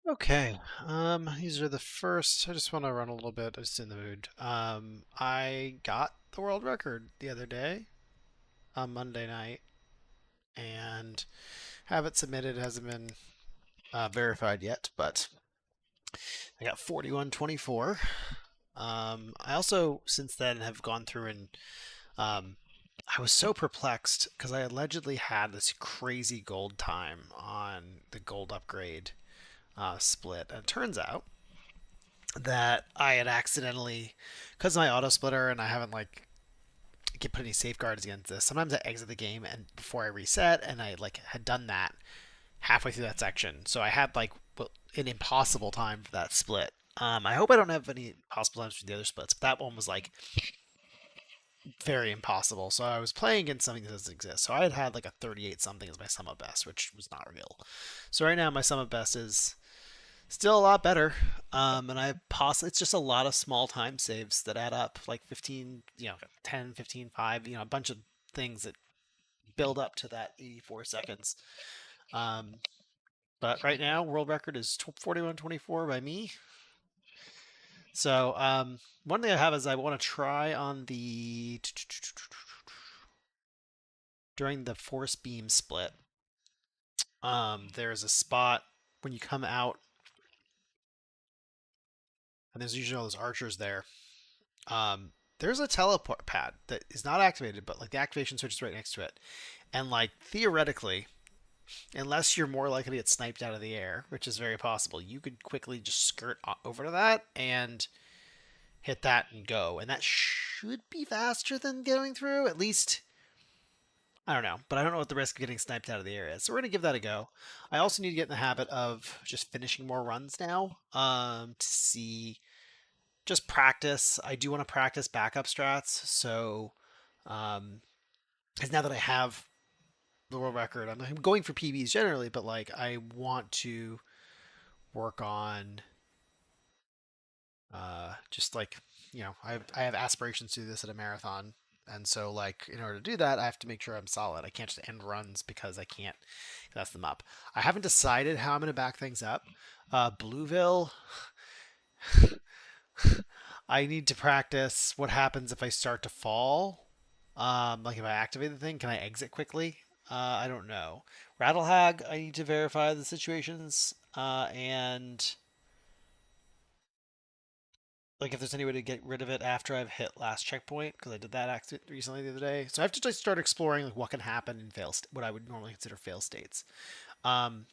Okay, these are the first. I just want to run a little bit. I'm just in the mood. I got the world record the other day on Monday night and have it submitted. It hasn't been verified yet, but I got 41:24. I also, since then, have gone through and um, I was so perplexed because I allegedly had this crazy gold time on the gold upgrade split. And it turns out that I had accidentally, because of my auto splitter, and I haven't like get put any safeguards against this. Sometimes I exit the game and before I reset, and I like had done that halfway through that section, so I had like an impossible time for that split. I hope I don't have any possible times for the other splits, but that one was like very impossible. So I was playing against something that doesn't exist. So I had had like a 38 something as my sum of best, which was not real. So right now my sum of best is still a lot better. And I possibly, it's just a lot of small time saves that add up, like 15, 10, 15, 5, a bunch of things that build up to that 84 seconds. Um, but right now, world record is 41:24 by me. So one thing I have is I want to try on the during the force beam split. There's a spot when you come out, and there's usually all those archers there. There's a teleport pad that is not activated, but like the activation switch is right next to it. And like theoretically, unless you're more likely to get sniped out of the air, which is very possible, you could quickly just skirt over to that and hit that and go. And that should be faster than going through. At least, I don't know. But I don't know what the risk of getting sniped out of the air is. So we're going to give that a go. I also need to get in the habit of just finishing more runs now to see just practice. I do want to practice backup strats. So, because now that I have the world record, I'm going for PBs generally, but like I want to work on just like I have aspirations to do this at a marathon, and so like in order to do that, I have to make sure I'm solid. I can't just end runs because I can't mess them up. I haven't decided how I'm going to back things up. Blueville, I need to practice what happens if I start to fall. Like if I activate the thing, can I exit quickly? I don't know. Rattlehag, I need to verify the situations. And like if there's any way to get rid of it after I've hit last checkpoint, because I did that accident recently the other day. So I have to just start exploring like what can happen in what I would normally consider fail states. Um,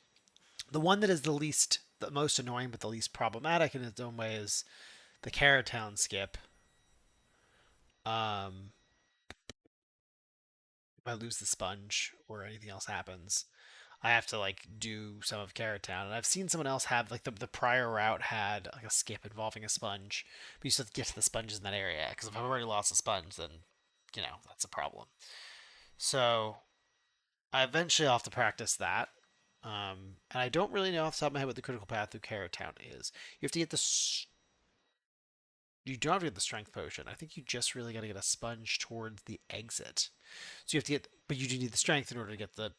the one that is the most annoying, but the least problematic in its own way is the Carrot Town skip. Um, if I lose the sponge or anything else happens, I have to like do some of Carrot Town. And I've seen someone else have like the prior route had like a skip involving a sponge, but you still have to get to the sponges in that area. Because if I've already lost a sponge, then that's a problem. So I eventually have to practice that. And I don't really know off the top of my head what the critical path through Carrot Town is. You have to get the you don't have to get the strength potion. I think you just really got to get a sponge towards the exit. So you have to get, but you do need the strength in order to get the.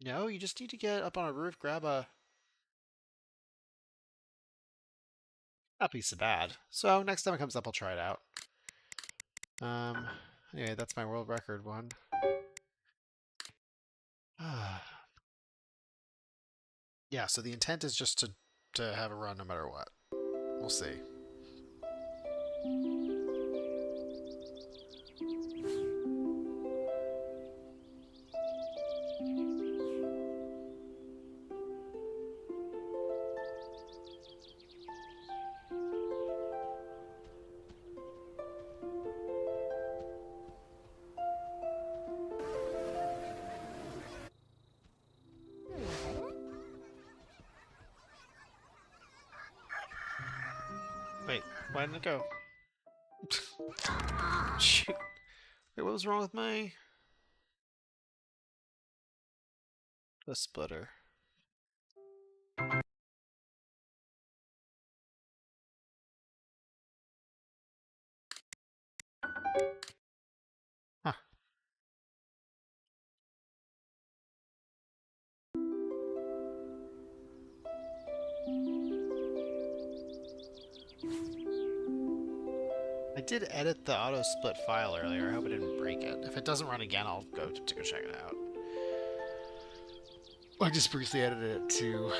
No, you just need to get up on a roof, grab a. Not be so bad. So next time it comes up, I'll try it out. Um. Anyway, that's my world record one. Yeah. So the intent is just to have a run no matter what. We'll see. Wait, why didn't it go? Shoot. Wait, what was wrong with my the splitter? Huh. I did edit the auto split file earlier. I hope I didn't break it. If it doesn't run again, I'll go check it out. I just briefly edited it to...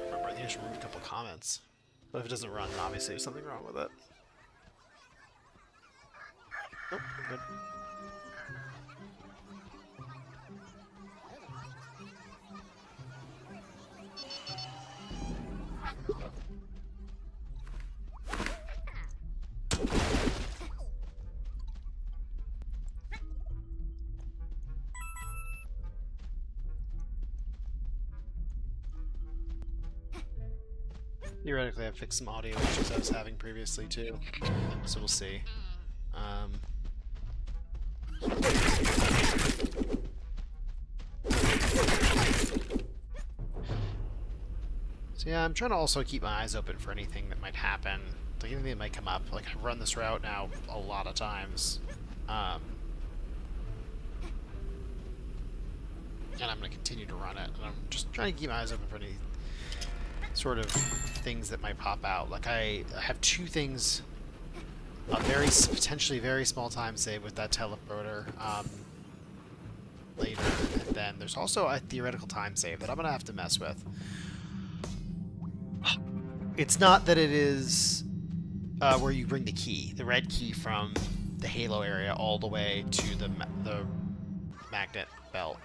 remember, I think I should remove a couple comments. But if it doesn't run, then obviously there's something wrong with it. Nope, good. Theoretically, I've fixed some audio issues I was having previously too, so we'll see. So yeah, I'm trying to also keep my eyes open for anything that might happen, like anything that might come up. Like, I've run this route now a lot of times, and I'm going to continue to run it. And I'm just trying to keep my eyes open for any sort of things that might pop out. Like, I have two things, a very potentially very small time save with that teleporter later, and then there's also a theoretical time save that I'm gonna have to mess with. It's not that it is where you bring the key, the red key from the Halo area all the way to the magnet belt.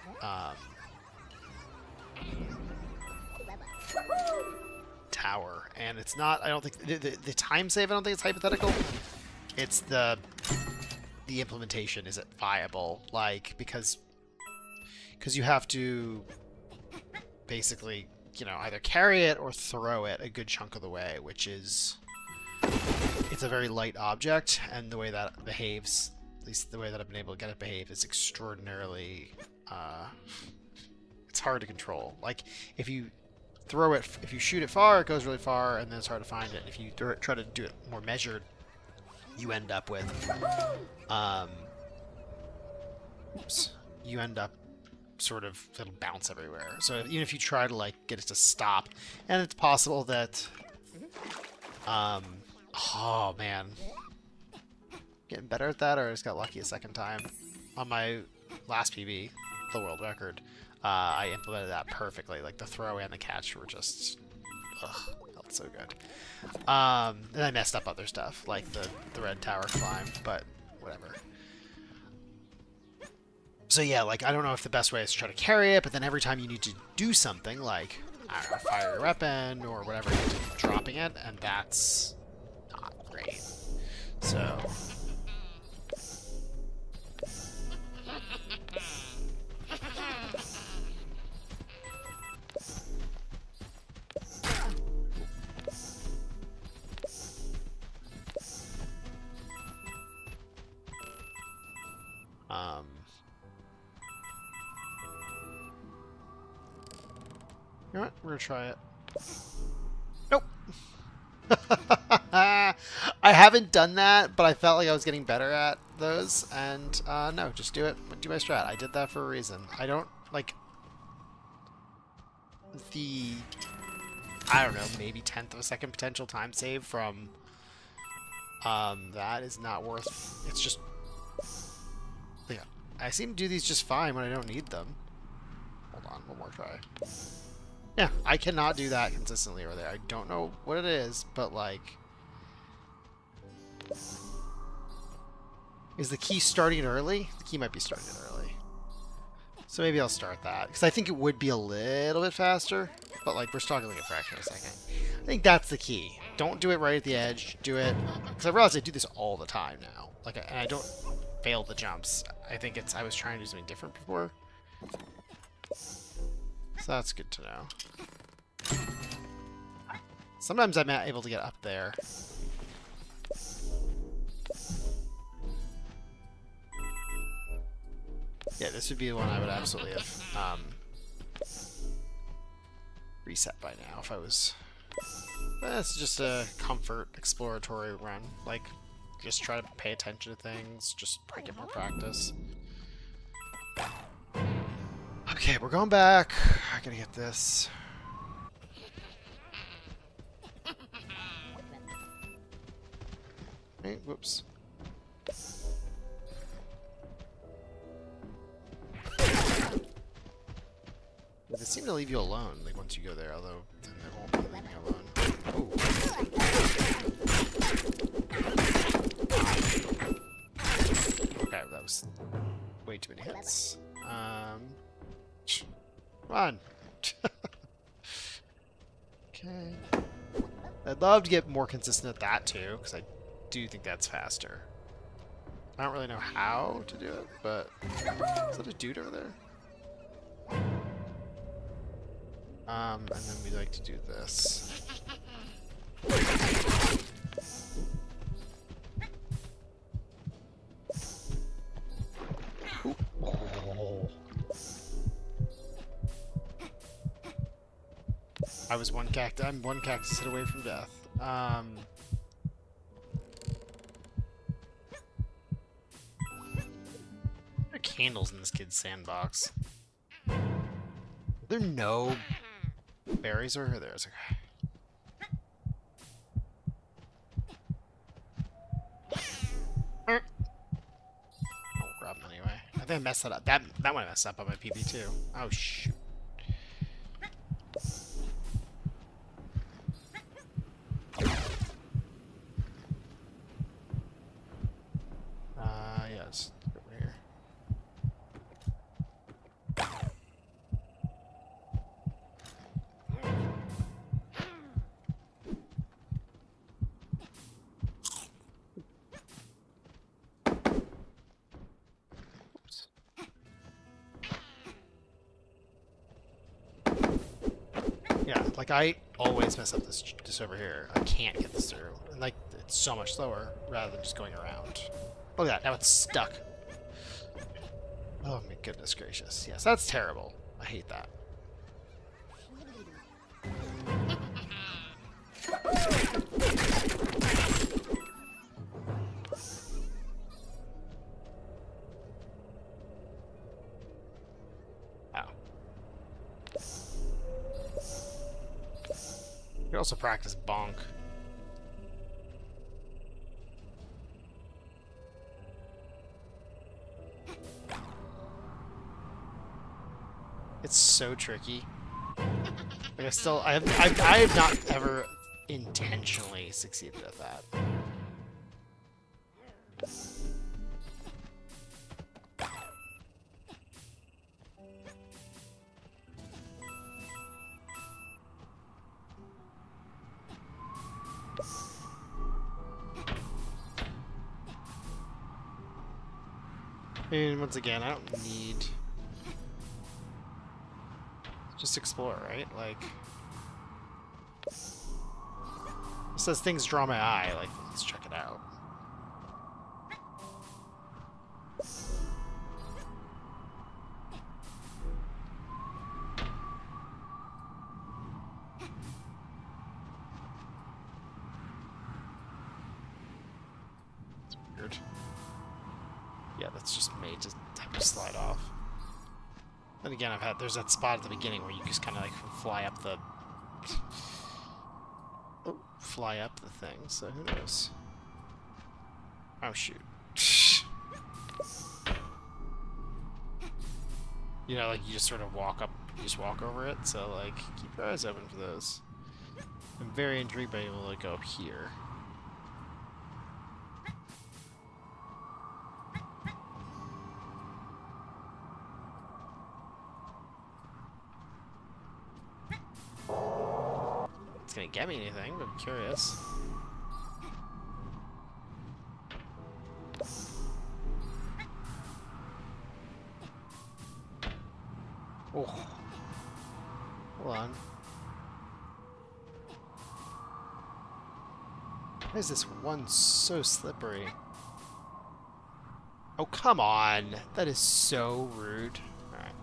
Tower, and it's not, I don't think the time save, I don't think it's hypothetical. It's the implementation. Is it viable? Like, because you have to basically, you know, either carry it or throw it a good chunk of the way, which is, it's a very light object, and the way that it behaves, at least the way that I've been able to get it to behave, is extraordinarily it's hard to control. Like, if you throw it, if you shoot it far, it goes really far, and then it's hard to find it. If you try to do it more measured, you end up with, you end up sort of, it'll bounce everywhere. So even if you try to, like, get it to stop, and it's possible that, oh man, getting better at that, or I just got lucky a second time. On my last PB, the world record, I implemented that perfectly. Like, the throw and the catch were just, ugh, felt so good. And I messed up other stuff, like the red tower climb, but whatever. So yeah, like, I don't know if the best way is to try to carry it, but then every time you need to do something, like, I don't know, fire your weapon or whatever, you have to keep dropping it, and that's not great. So... you know what? We're gonna try it. Nope. I haven't done that, but I felt like I was getting better at those, and no, just do it. Do my strat. I did that for a reason. I don't, like, the, I don't know, maybe 10th of a second potential time save from that is not worth, it's just, yeah, I seem to do these just fine when I don't need them. Hold on, one more try. Yeah, I cannot do that consistently over there. I don't know what it is, but, like, is the key starting it early? The key might be starting it early. So maybe I'll start that, because I think it would be a little bit faster, but, like, we're talking like a fraction of a second. I think that's the key. Don't do it right at the edge. Do it, because I realize I do this all the time now. Like, and I don't fail the jumps. I think it's, I was trying to do something different before. So that's good to know. Sometimes I'm not able to get up there. Yeah, this would be the one I would absolutely have reset by now if I was... That's just a comfort exploratory run. Like, just try to pay attention to things, just get more practice. Okay. Okay, we're going back. I gotta get this. Hey, whoops. They seem to leave you alone, like once you go there, although then they won't leave me alone. Ooh. Okay, that was way too many hits. Come on. Okay. I'd love to get more consistent at that too, because I do think that's faster. I don't really know how to do it, but is that a dude over there? And then we like to do this. Ooh. Oh. I'm one cactus hit away from death. There are candles in this kid's sandbox. Are there no berries over there? It's okay. I'll grab them anyway. I think I messed that up. That one I messed up on my PB too. Oh shoot. Yes, over here. Oops. Yeah, like I always mess up this over here. I can't get this through. And like it's so much slower rather than just going around. Look at that, now it's stuck. Oh my goodness gracious. Yes, that's terrible. I hate that. Ow. You can also practice bonk. It's so tricky. Like I have not ever intentionally succeeded at that. And once again, I don't need. Just explore, right? Like, it says things draw my eye. Like, let's check it out. It's weird. Yeah, that's just made to have to slide off. Then again, there's that spot at the beginning where you just kind of like fly up the thing. So who knows? Oh shoot! You know, like you just sort of walk over it. So like, keep your eyes open for those. I'm very intrigued by being able to go up here. It's gonna get me anything, but I'm curious. Oh. Hold on. Why is this one so slippery? Oh, come on! That is so rude. Alright.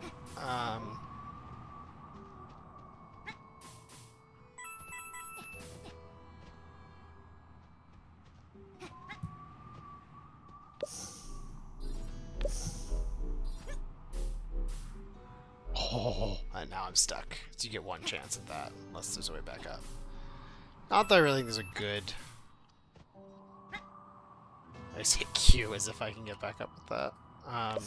Oh, and now I'm stuck. So you get one chance at that, unless there's a way back up. Not that I really think there's a good... I just hit Q as if I can get back up with that. I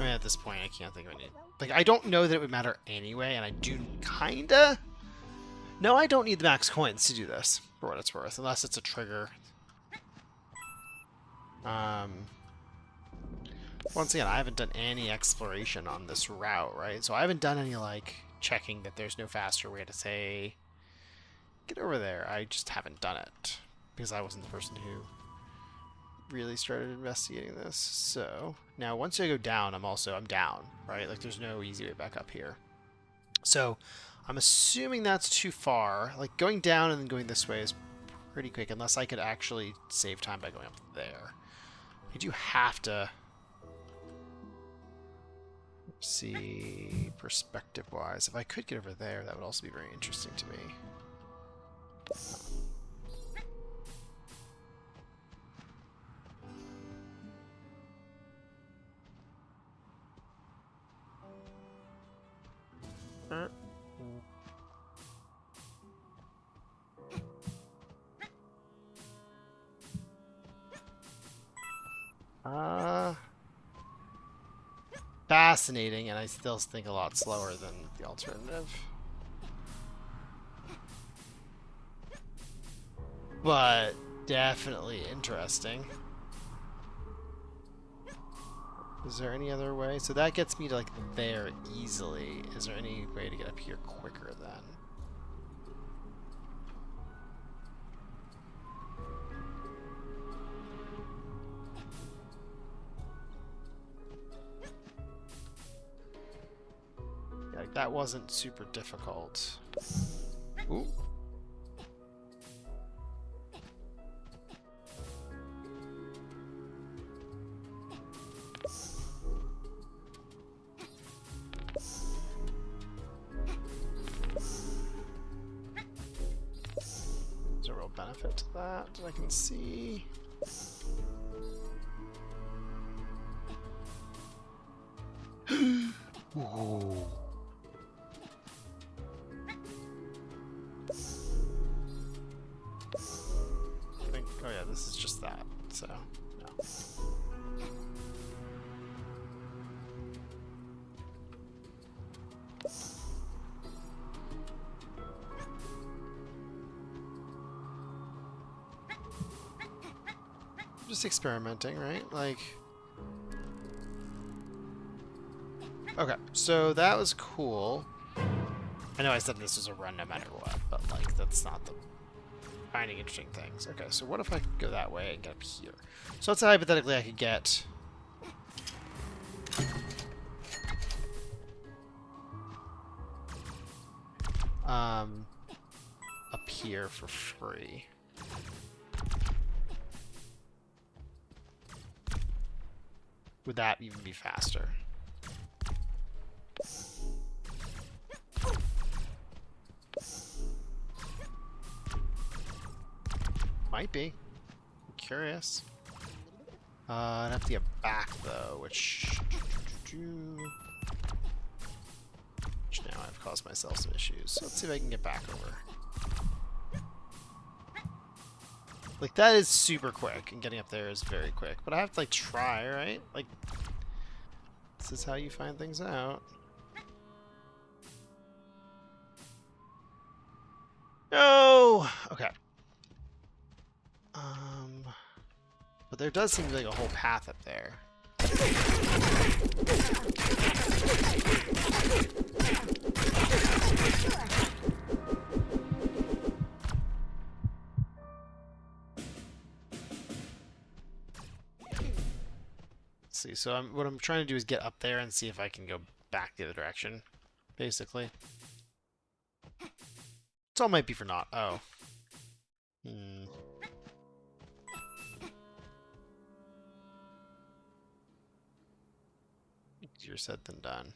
mean, at this point, I can't think of any... Like, I don't know that it would matter anyway, and I do kinda... No, I don't need the max coins to do this, for what it's worth, unless it's a trigger. Once again, I haven't done any exploration on this route, right? So I haven't done any, like, checking that there's no faster way to say, get over there. I just haven't done it, because I wasn't the person who really started investigating this. So now once I go down, I'm down, right? Like, there's no easy way back up here. So I'm assuming that's too far. Like, going down and then going this way is pretty quick, unless I could actually save time by going up there. I do have to see perspective-wise. If I could get over there, that would also be very interesting to me. Fascinating, and I still think a lot slower than the alternative. But definitely interesting. Is there any other way? So that gets me to, like, there easily. Is there any way to get up here quicker then? Yeah, like, that wasn't super difficult. Ooh. Benefit to that I can see. Ooh. I think, oh yeah, this is just that, so no. Just experimenting, right? Like, okay, so that was cool. I know I said this was a run no matter what, but, like, that's not the finding interesting things. Okay, so what if I could go that way and get up here? So let's say hypothetically I could get up here for free. Would that even be faster? Might be. I'm curious. I'd have to get back though, which now I've caused myself some issues. So let's see if I can get back over. Like, that is super quick, and getting up there is very quick. But I have to, like, try, right? Like, this is how you find things out. No! Okay. But there does seem to be, like, a whole path up there. See, so what I'm trying to do is get up there and see if I can go back the other direction, basically. It's all might be for naught. Oh. Easier said than done.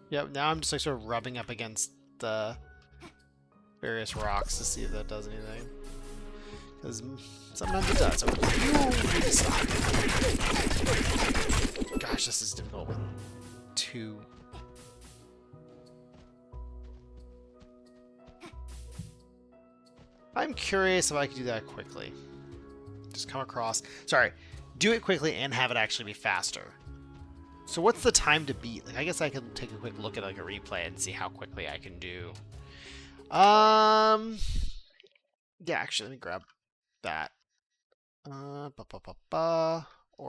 Yep, now I'm just like sort of rubbing up against the various rocks to see if that does anything. Because sometimes it does. Gosh, this is difficult with two. I'm curious if I could do that quickly. Just come across. Sorry, do it quickly and have it actually be faster. So what's the time to beat? Like, I guess I can take a quick look at like a replay and see how quickly I can do. Yeah, actually, let me grab that. Or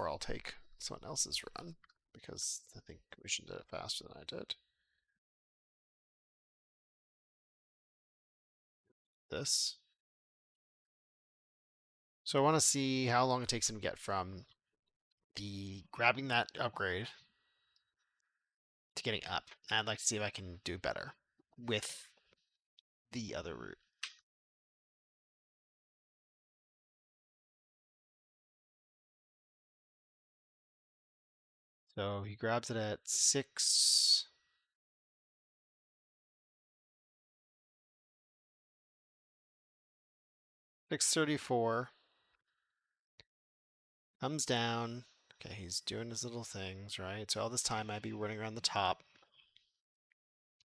I'll take someone else's run because I think we should do it faster than I did. This. So I want to see how long it takes him to get from the grabbing that upgrade to getting up. And I'd like to see if I can do better with the other route. So he grabs it at 6:34. Comes down. Okay, he's doing his little things, right? So all this time I'd be running around the top.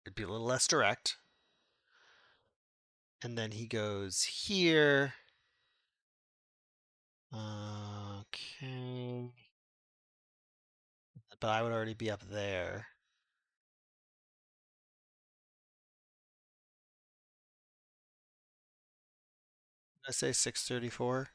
It'd be a little less direct. And then he goes here. Okay. But I would already be up there. Did I say 6:34?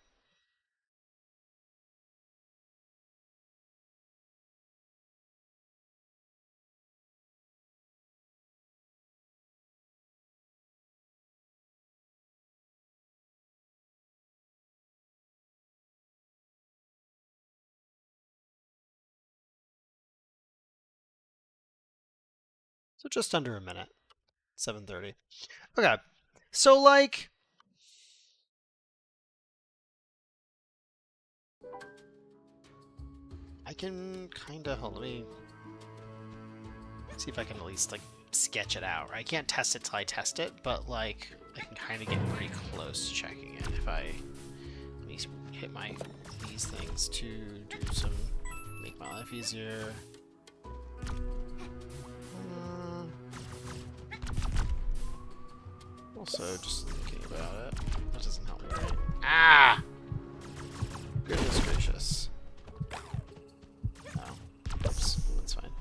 So just under a minute. 7:30. Okay. So like I can kind of let me see if I can at least like sketch it out. I can't test it till I test it, but like I can kind of get pretty close to checking it if I let me hit these things to do some make my life easier. Also, just thinking about it, that doesn't help me, right? Ah! Goodness gracious. Oh, oops, that's fine.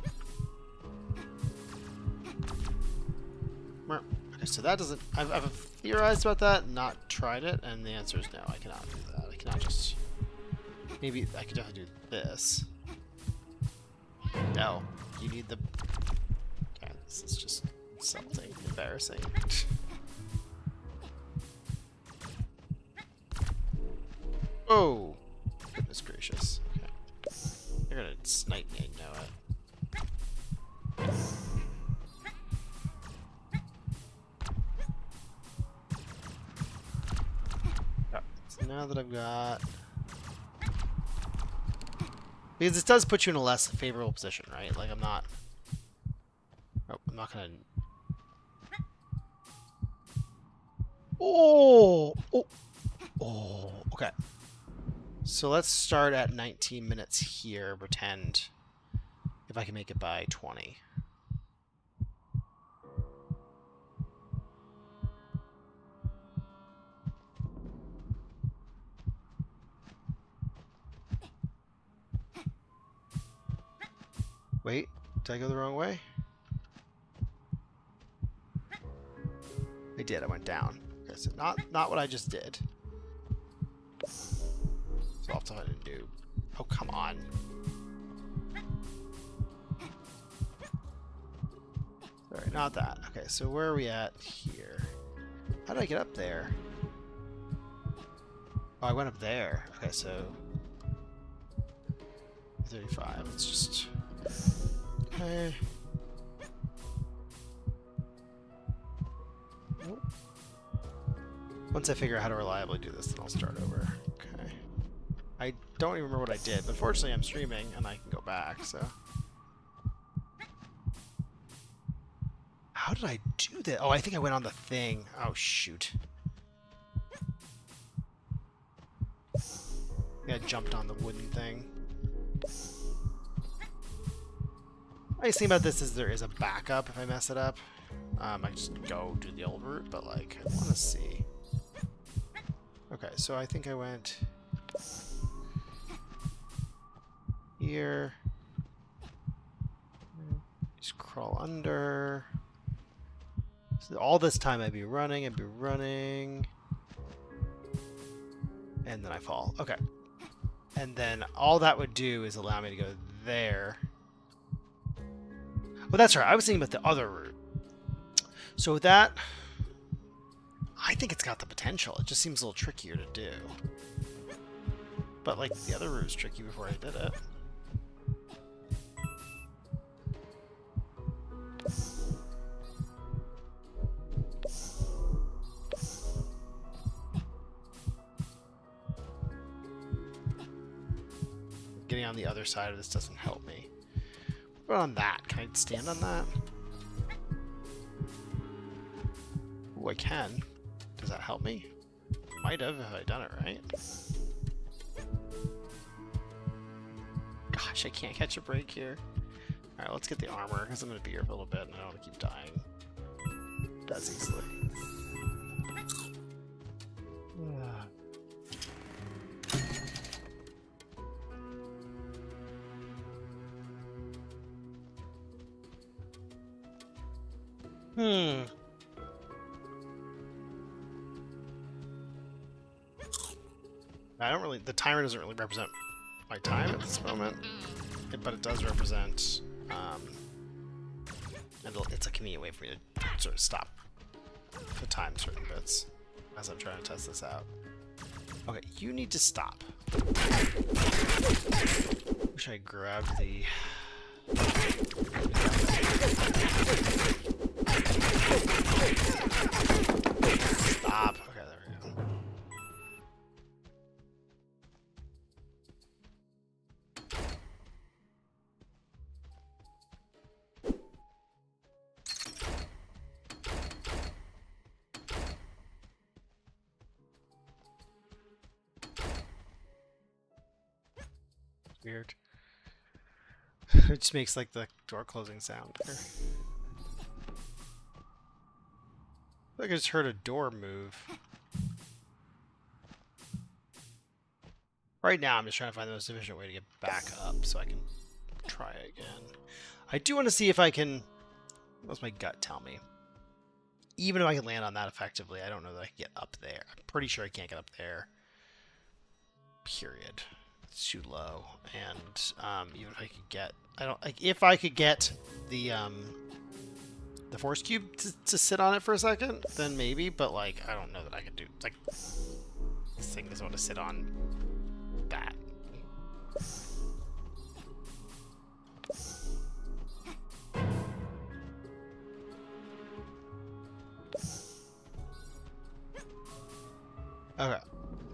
Okay, so that doesn't. I've theorized about that, not tried it, and the answer is no. I cannot do that. I cannot just. Maybe I could definitely do this. No, you need the. Okay, this is just something embarrassing. Oh, goodness gracious. Okay. They're gonna snipe me, I know it. Okay. So now that I've got... Because this does put you in a less favorable position, right? Like, I'm not... Oh, I'm not gonna... Oh! Oh! Oh, okay. So let's start at 19 minutes here, pretend if I can make it by 20. Wait, did I go the wrong way? I did, I went down. Okay, so not what I just did. So I'll have to go ahead and do... Oh, come on. Sorry, not that. Okay, so where are we at here? How did I get up there? Oh, I went up there. Okay, so... 35. It's just... Okay. Once I figure out how to reliably do this, then I'll start over. Okay. I don't even remember what I did, but fortunately I'm streaming and I can go back, so. How did I do that? Oh, I think I went on the thing. Oh, shoot. I jumped on the wooden thing. Nice thing about this is there is a backup if I mess it up. I just go do the old route, but like, I want to see. Okay, so I think I went here. Just crawl under. So all this time I'd be running, and then I fall. Okay. And then all that would do is allow me to go there. Well, that's right. I was thinking about the other route. So with that, I think it's got the potential. It just seems a little trickier to do. But like the other route was tricky before I did it. Getting on the other side of this doesn't help me. What about on that? Can I stand on that? Ooh, I can. Does that help me? Might have if I done it right. Gosh, I can't catch a break here. Alright, let's get the armor, because I'm going to be here for a little bit and I don't want to keep dying. That's easily. I don't really, the timer doesn't really represent my time at this moment, but it does represent, and it's a convenient way for me to sort of stop to time certain bits as I'm trying to test this out. Okay, you need to stop. Wish I grabbed the... Stop. Okay, there we go. Weird. It just makes like the door closing sound. I just heard a door move. Right now, I'm just trying to find the most efficient way to get back up so I can try again. I do want to see if I can... What does my gut tell me? Even if I can land on that effectively, I don't know that I can get up there. I'm pretty sure I can't get up there. Period. It's too low. And even if I could get... I don't... Like, if I could get the force cube to sit on it for a second, then maybe, but like, I don't know that I could do... Like, this thing doesn't want to sit on that. Okay,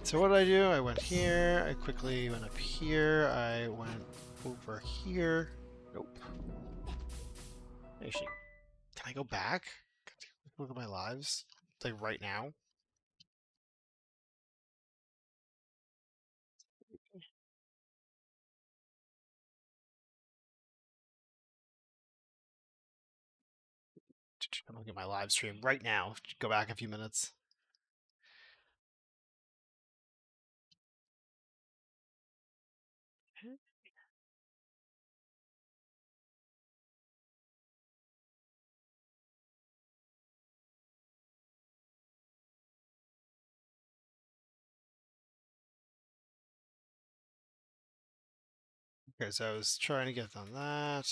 so what did I do? I went here, I quickly went up here, I went over here. Nope. Actually, can I go back? Look at my lives, like right now. I'm looking at my live stream right now. Go back a few minutes. Okay, so I was trying to get on that.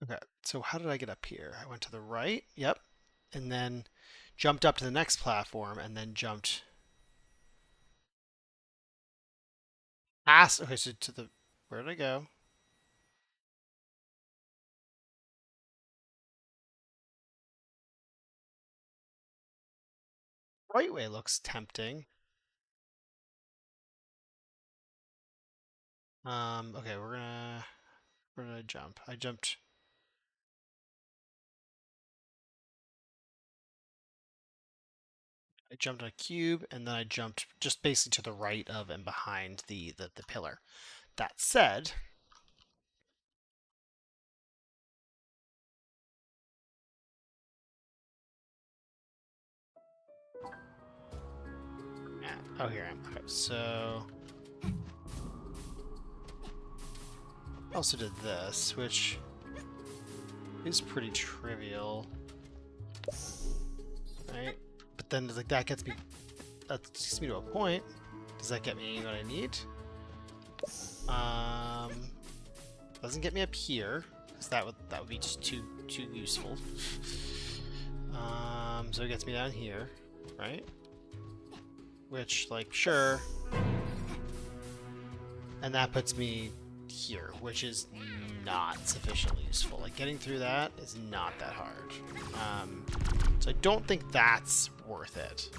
Okay, so how did I get up here? I went to the right, yep, and then jumped up to the next platform, and then jumped past. Okay, so to the, where did I go? right way looks tempting. Okay, we're gonna jump. I jumped on a cube, and then I jumped just basically to the right of and behind the pillar. That said, oh, here I am. Okay, so I also did this, which is pretty trivial, right? But then like that gets me to a point. Does that get me what I need? Doesn't get me up here, because that would be just too useful. So it gets me down here, right? Which, like, sure. And that puts me here, which is not sufficiently useful. Like, getting through that is not that hard. So I don't think that's worth it.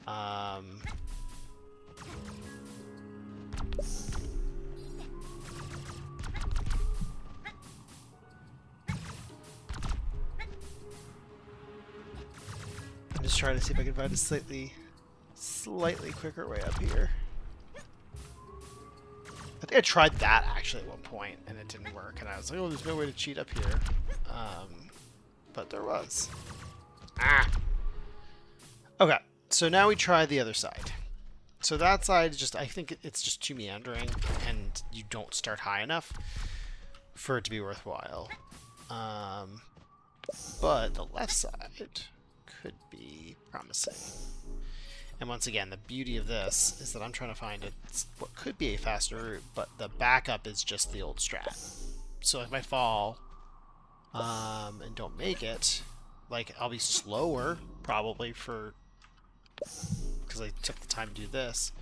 I'm just trying to see if I can find a slightly quicker way up here. I think I tried that actually at one point and it didn't work, and I was like, oh, there's no way to cheat up here. But there was. Okay, so now we try the other side. So that side is just, I think it's just too meandering, and you don't start high enough for it to be worthwhile. But the left side could be promising. And once again, the beauty of this is that I'm trying to find what could be a faster route, but the backup is just the old strat. So if I fall and don't make it, like, I'll be slower probably because I took the time to do this.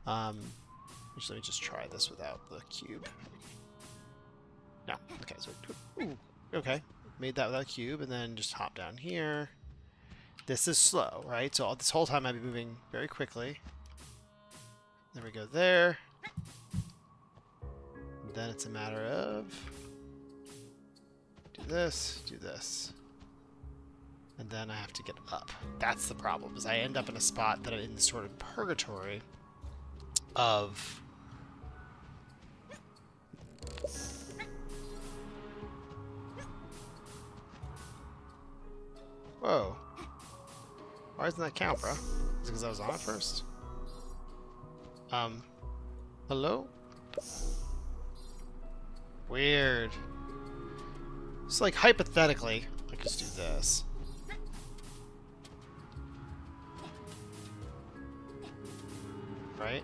Let me just try this without the cube. No, okay, so okay, made that without cube, and then just hop down here. This is slow, right? So this whole time I'd be moving very quickly. Then we go there. And then it's a matter of do this, and then I have to get up. That's the problem, is I end up in a spot that I'm in this sort of purgatory of whoa. Why doesn't that count, bro? Is it because I was on it first? Hello? Weird. It's like, hypothetically, I could just do this. Right?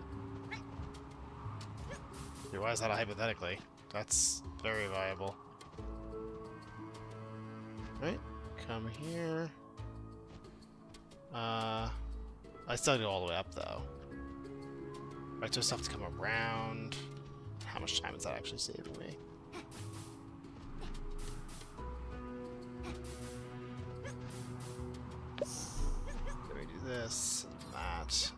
Dude, why is that a hypothetically? That's very viable. Right? Come here. I still go all the way up, though. Right, so I still have to come around. How much time is that actually saving me? Let me do this and that.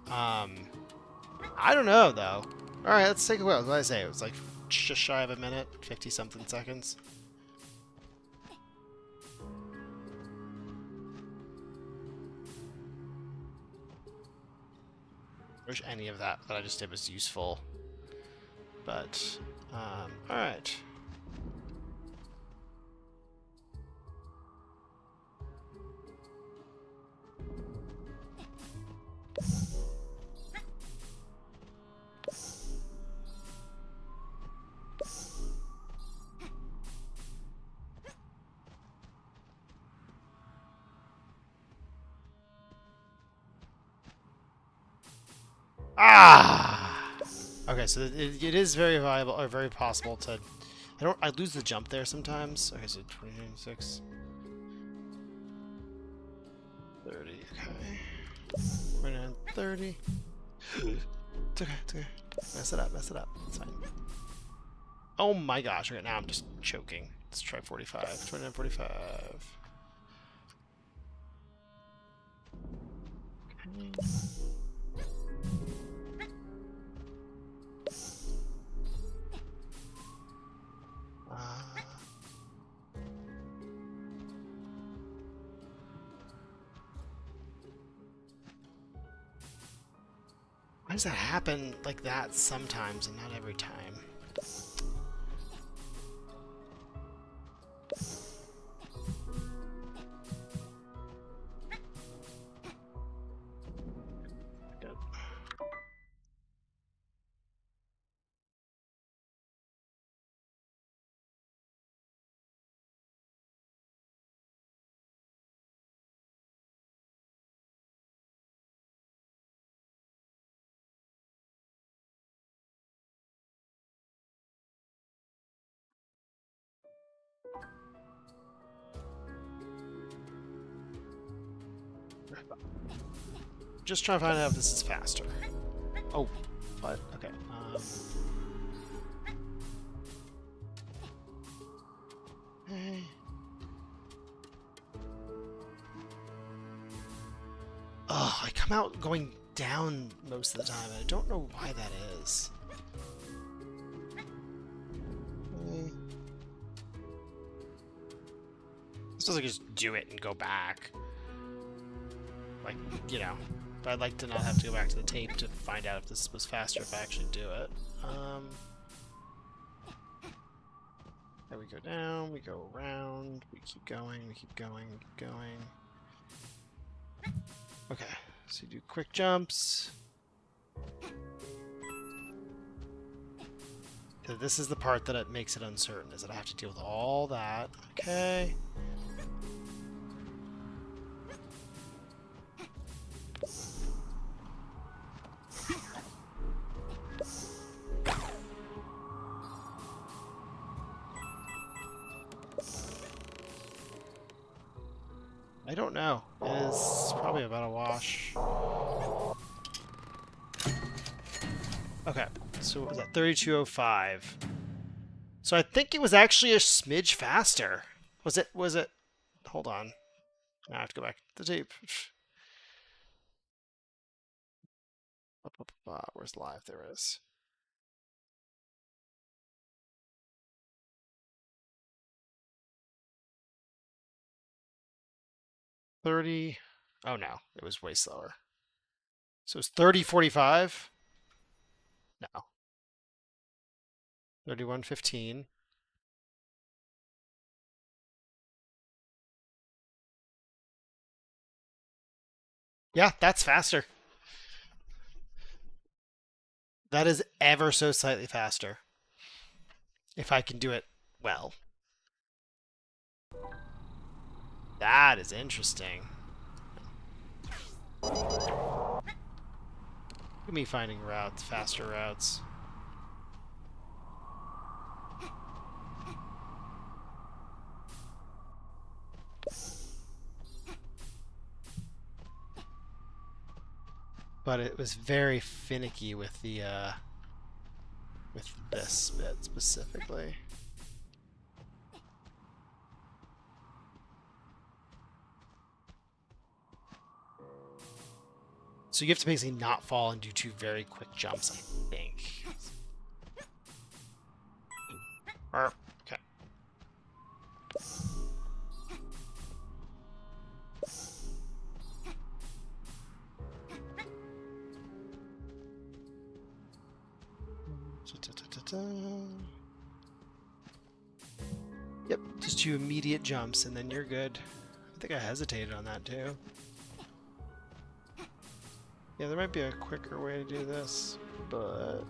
I don't know, though. Alright, let's take a while. What did I say? It was like just shy of a minute, 50-something seconds. I wish any of that I just did was useful. But, alright. Okay, so it is very viable, or very possible to... I lose the jump there sometimes. Okay, so 26... 30, okay. 29, 30... It's okay. Mess it up, it's fine. Oh my gosh, okay, now I'm just choking. Let's try 45. 29, 45... Why does that happen like that sometimes and not every time? Just trying to find out if this is faster. Oh, what? Okay. Oh, I come out going down most of the time, and I don't know why that is. This doesn't just do it and go back. Like, you know. But I'd like to not have to go back to the tape to find out if this was faster if I actually do it. There we go down, we go around, we keep going, we keep going, we keep going. Okay, so you do quick jumps. So this is the part that it makes it uncertain, is that I have to deal with all that. Okay. I don't know. It's probably about a wash. Okay, so what was that? 3205. So I think it was actually a smidge faster. Was it? Hold on. Now I have to go back to the tape. Where's live? There it is. Oh no, it was way slower. So it's 3045. No. 3115. Yeah, that's faster. That is ever so slightly faster. If I can do it well. That is interesting. Look at me finding routes, faster routes. But it was very finicky with the with this bit specifically. So you have to basically not fall and do two very quick jumps, I think. Okay. Yep, just two immediate jumps and then you're good. I think I hesitated on that too. Yeah, there might be a quicker way to do this, but...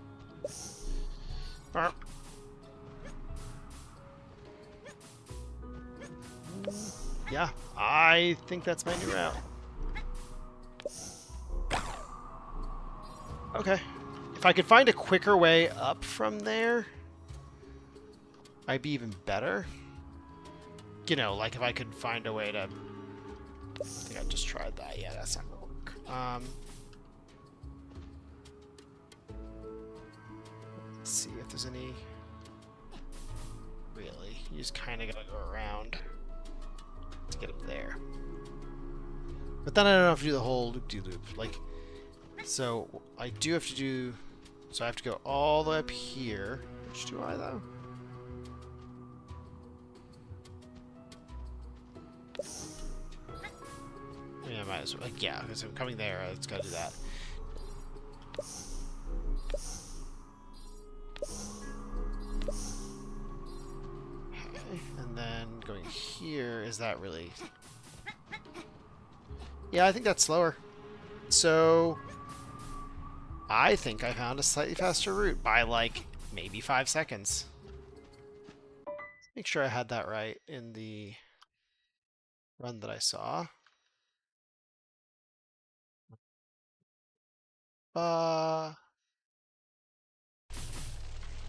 Yeah, I think that's my new route. Okay. If I could find a quicker way up from there, I'd be even better. You know, like if I could find a way to... I think I just tried that. Yeah, that's not gonna work. Let's see if there's any... Really, you just kind of gotta go around to get up there. But then I don't have to do the whole loop-de-loop. Like, so I do have to do... So I have to go all the way up here. Which do I, though? Yeah, I might as well. Like, yeah, because I'm coming there. Let's go do that. Okay, and then going here, is that really... Yeah, I think that's slower. So, I think I found a slightly faster route by, like, maybe 5 seconds. Make sure I had that right in the run that I saw.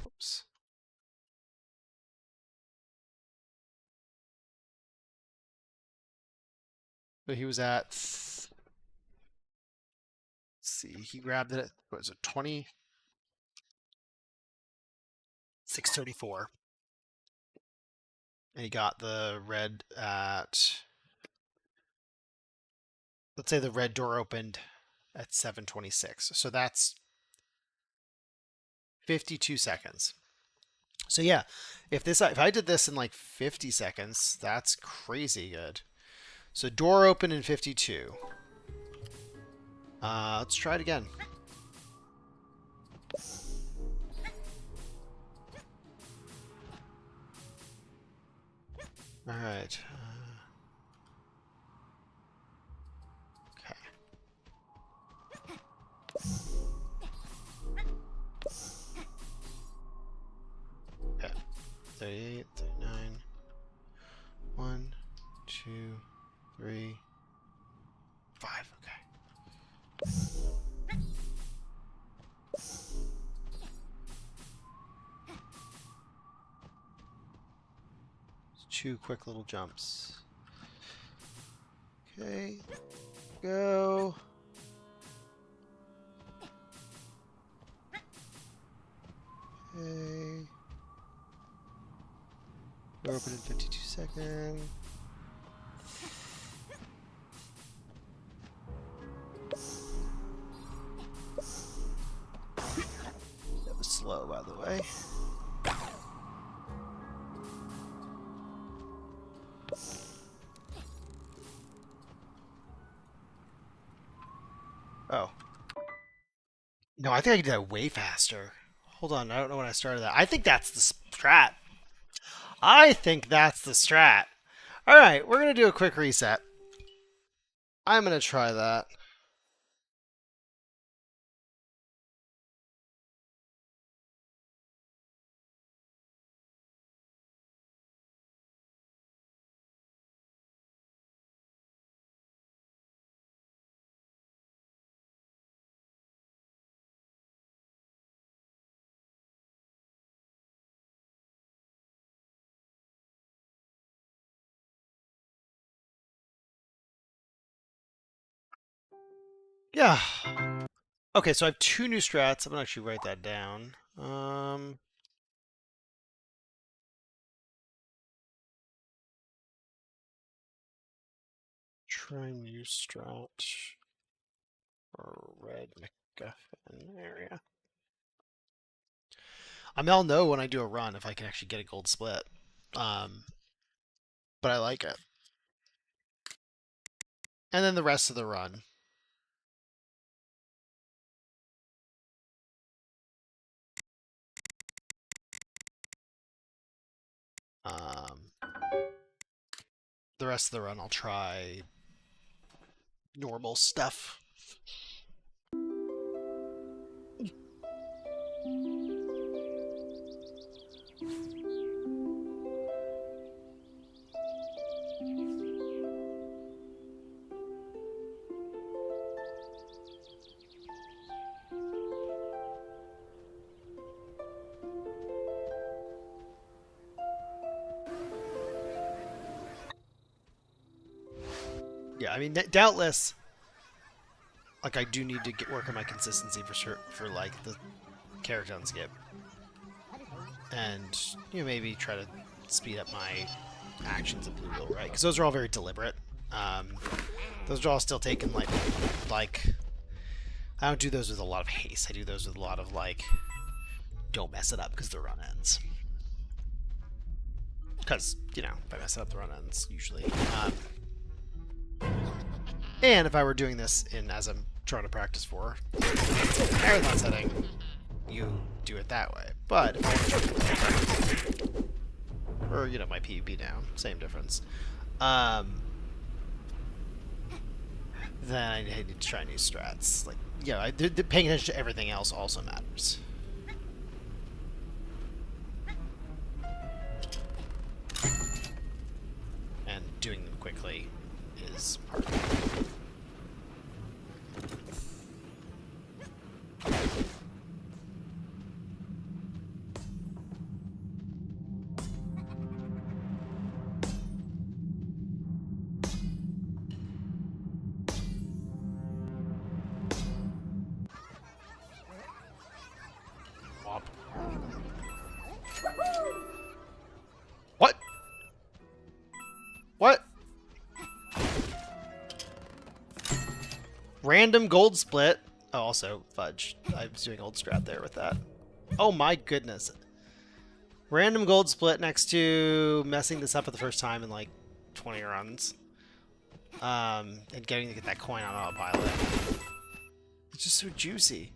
Oops. So he was at... Let's see, he grabbed it at, what was it, 20? 634. And he got the red at... Let's say the red door opened at 7:26. So that's 52 seconds. So yeah, if I did this in like 50 seconds, that's crazy good. So door open in 52. Let's try it again. All right. Okay. 38, 39. 1, 2, 3, 5. Okay. Two quick little jumps. Okay. Go. Okay. We're open in 52 seconds. That was slow, by the way. Oh. No, I think I could do that way faster. Hold on, I don't know when I started that. I think that's the strat. I think that's the strat. Alright, we're going to do a quick reset. I'm going to try that. Yeah. Okay, so I have 2 new strats. I'm going to actually write that down. Try new strat for red MacGuffin area. I mean, I'll know when I do a run if I can actually get a gold split. But I like it. And then the rest of the run. The rest of the run I'll try normal stuff. Yeah, I mean, doubtless, like, I do need to work on my consistency for like the character on skip, and maybe try to speed up my actions in Blue Wheel, right? Because those are all very deliberate. Those are all still taken like I don't do those with a lot of haste. I do those with a lot of like, don't mess it up because the run ends. Because, you know, if I mess it up, the run ends usually. And if I were doing this as I'm trying to practice for marathon setting, you do it that way. But if I want to, or you know, my PvP now, same difference. Then I need to try new strats. Like, yeah, paying attention to everything else also matters. And doing them quickly is part of it. What? What? Random gold split. Oh, also, fudge. I was doing old strat there with that. Oh my goodness. Random gold split next to messing this up for the first time in like 20 runs. And getting to get that coin on autopilot. It's just so juicy.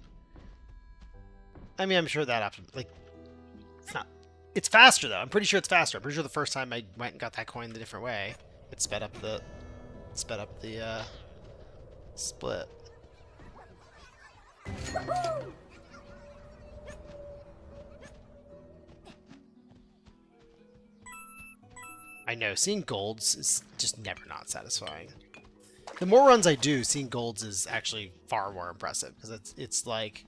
I mean, I'm sure that often, like, it's not. It's faster though. I'm pretty sure it's faster. I'm pretty sure the first time I went and got that coin the different way, it sped up the split. I know, seeing golds is just never not satisfying. The more runs I do, seeing golds is actually far more impressive because it's like,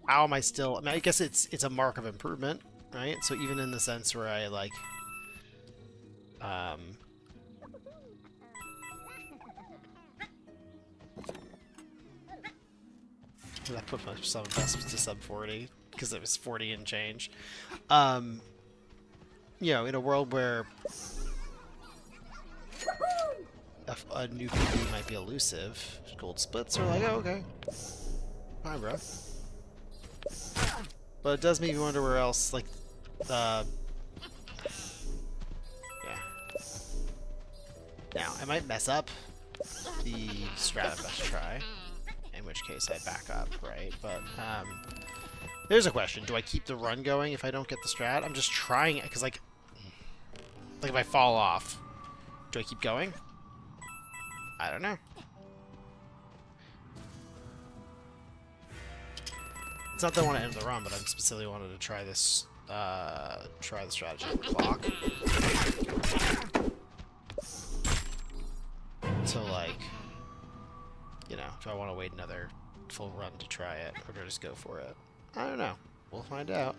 how am I still? I mean, I guess it's a mark of improvement, right? So even in the sense where I like, I put my sub best to sub 40 because it was 40 and change. You know, in a world where a new PvP might be elusive, gold splits are like, oh, okay, fine, bro. But it does make me wonder where else, like, yeah. Now, I might mess up the strat I'm about to try, in which case I back up, right? But, there's a question. Do I keep the run going if I don't get the strat? I'm just trying it, because, like if I fall off, do I keep going? I don't know. It's not that I want to end the run, but I specifically wanted to try this, try the strategy of the clock. So, like, you know, do I want to wait another full run to try it, or do I just go for it? I don't know. We'll find out.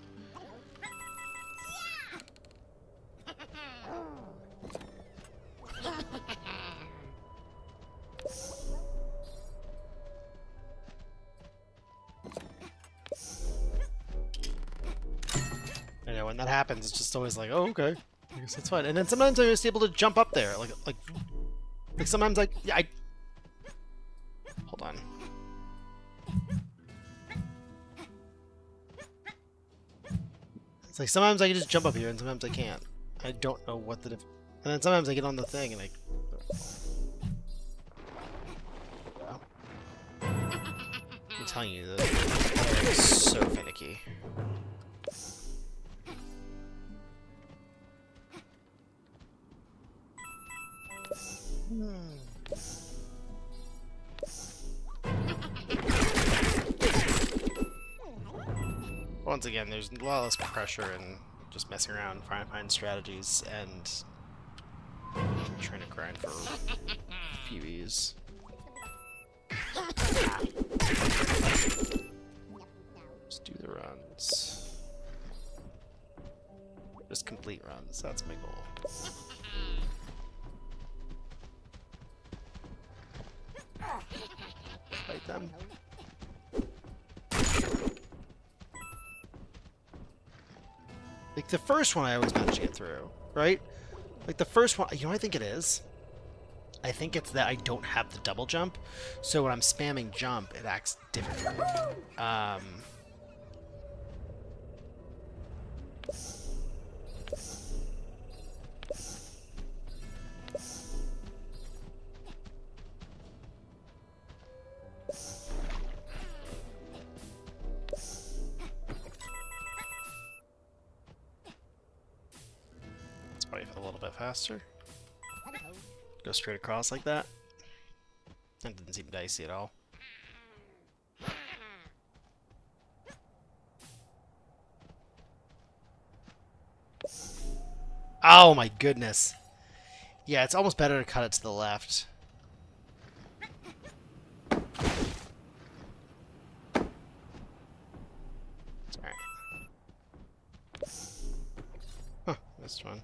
I know when that happens, it's just always like, oh, okay, I guess that's fine. And then sometimes I'm just able to jump up there, like sometimes yeah, hold on. It's like sometimes I can just jump up here, and sometimes I can't. I don't know what the and then sometimes I get on the thing and I'm telling you, this is so finicky. Once again, there's a lot less pressure and just messing around, trying to find strategies, and trying to grind for PBs. Just do the runs. Just complete runs, that's my goal. Fight them. Like, the first one I always manage to get through, right? Like, the first one, you know what I think it is? I think it's that I don't have the double jump, so when I'm spamming jump, it acts differently. Let's probably a little bit faster. Go straight across like that. That didn't seem dicey at all. Oh my goodness. Yeah, it's almost better to cut it to the left. Sorry. Huh, missed one.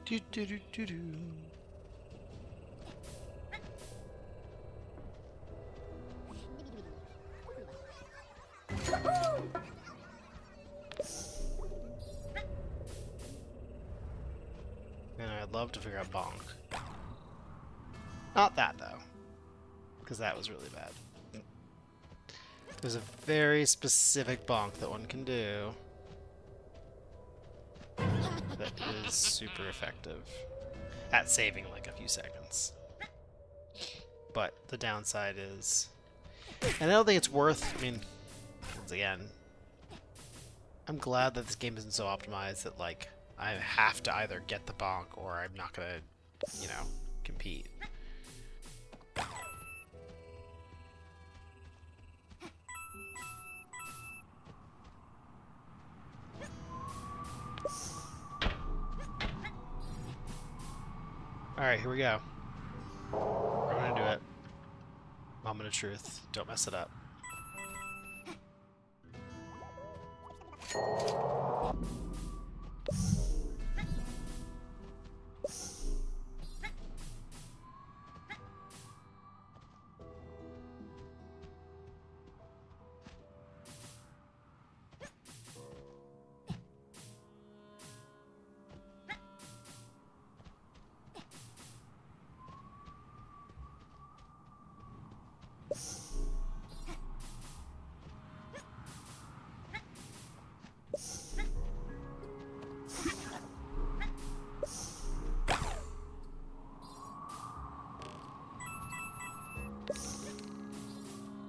Do do do do do. And I'd love to figure out bonk. Not that though, because that was really bad. There's a very specific bonk that one can do that is super effective at saving like a few seconds. But the downside is, and I don't think it's worth, I mean, once again, I'm glad that this game isn't so optimized that like I have to either get the bonk or I'm not gonna, you know, compete. Alright, here we go. We're gonna do it. Moment of truth. Don't mess it up.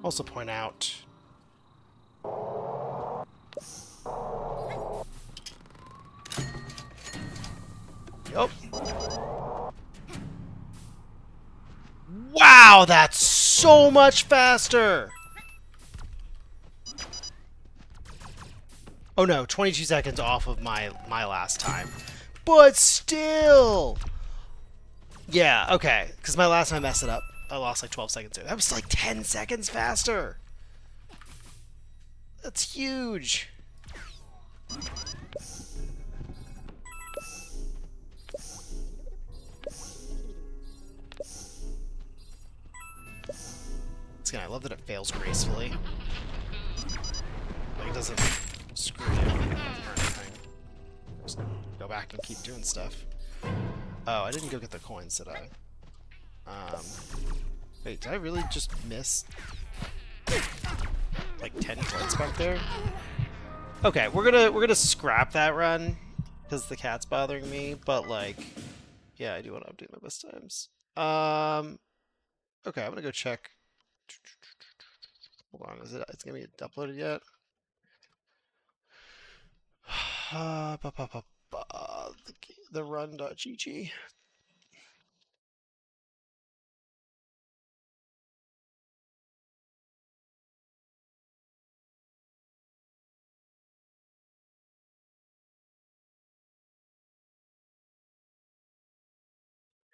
Also point out Yup. Wow, that's so much faster! Oh no, 22 seconds off of my last time. But still! Yeah, okay, because my last time I messed it up. I lost like 12 seconds there. That was like 10 seconds faster! That's huge! I love that it fails gracefully. Like, it doesn't screw you or anything. Just go back and keep doing stuff. Oh, I didn't go get the coins, did I? Wait, did I really just miss like 10 coins back there? Okay, we're gonna scrap that run because the cat's bothering me. But like, yeah, I do want to update my best times. Okay, I'm gonna go check. Hold on, it's gonna be uploaded yet? The run.gg.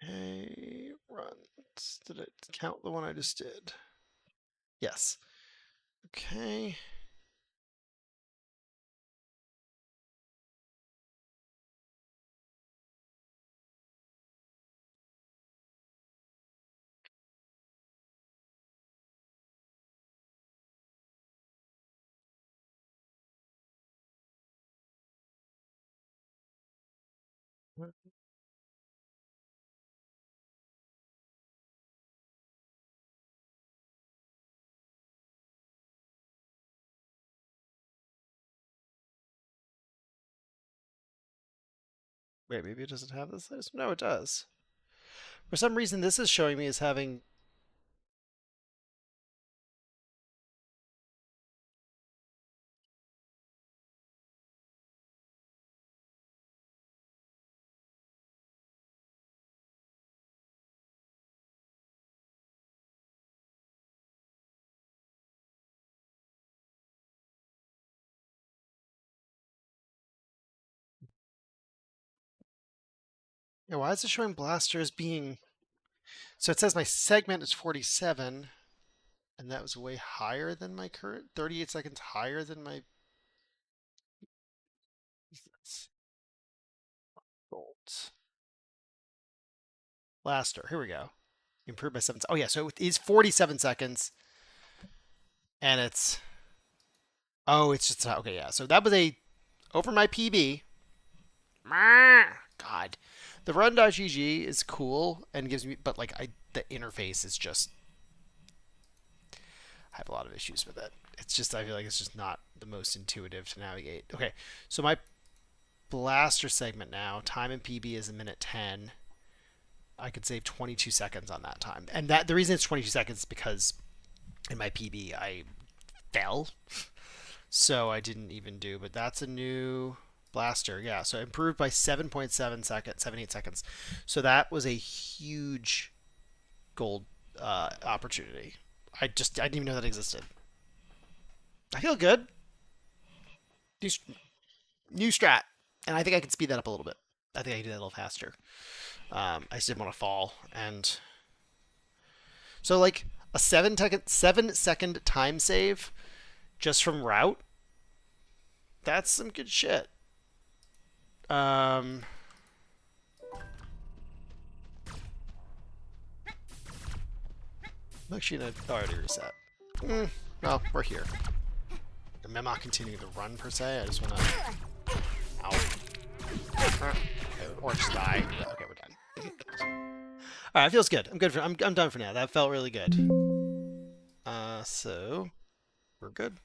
Hey, runs. Did it count the one I just did? Yes. Okay. Wait, maybe it doesn't have this list? No, it does. For some reason, this is showing me as having. Yeah, why is it showing Blaster as being. So it says my segment is 47, and that was way higher than my current. 38 seconds higher than my. Bolt. Blaster. Here we go. Improved by 7. Oh, yeah. So it is 47 seconds. And it's. Oh, it's just. Okay, yeah. So that was a. Over my PB. God. The run.gg is cool and gives me. But, like, the interface is just. I have a lot of issues with it. It's just. I feel like it's just not the most intuitive to navigate. Okay. So my Blaster segment now. Time in PB is a minute 10. I could save 22 seconds on that time. And that the reason it's 22 seconds is because in my PB I fell. So I didn't even do, but that's a new Blaster. Yeah, so improved by 7.7 seconds, 78 seconds. So that was a huge gold opportunity. I didn't even know that existed. I feel good. New, new strat. And I think I can speed that up a little bit. I think I can do that a little faster. I just didn't want to fall. And so like a 7-second time save just from route. That's some good shit. Actually, no, already reset. Well, we're here. I'm not continuing the run per se. I just want to. Ow. Or just die. Okay, we're done. All right, it feels good. I'm good for. I'm done for now. That felt really good. So we're good.